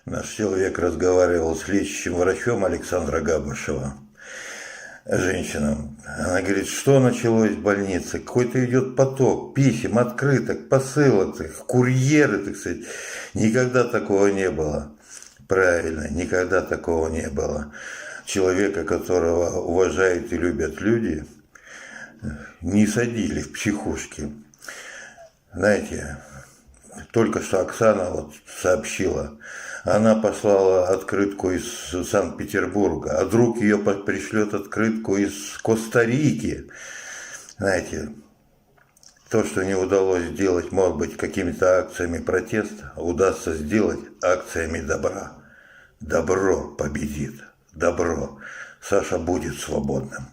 Наш человек разговаривал с лечащим врачом Александра Габышева, женщина. Она говорит, что началось в больнице? Какой-то идет поток писем, открыток, посылок, курьеры, так сказать. Никогда такого не было. Правильно, никогда такого не было. Человека, которого уважают и любят люди, не садили в психушки. Знаете, только что Оксана вот сообщила, она послала открытку из Санкт-Петербурга, а друг ее пришлет открытку из Коста-Рики. Знаете, то, что не удалось сделать, может быть, какими-то акциями протеста, удастся сделать акциями добра. Добро победит. Добро. Саша будет свободным.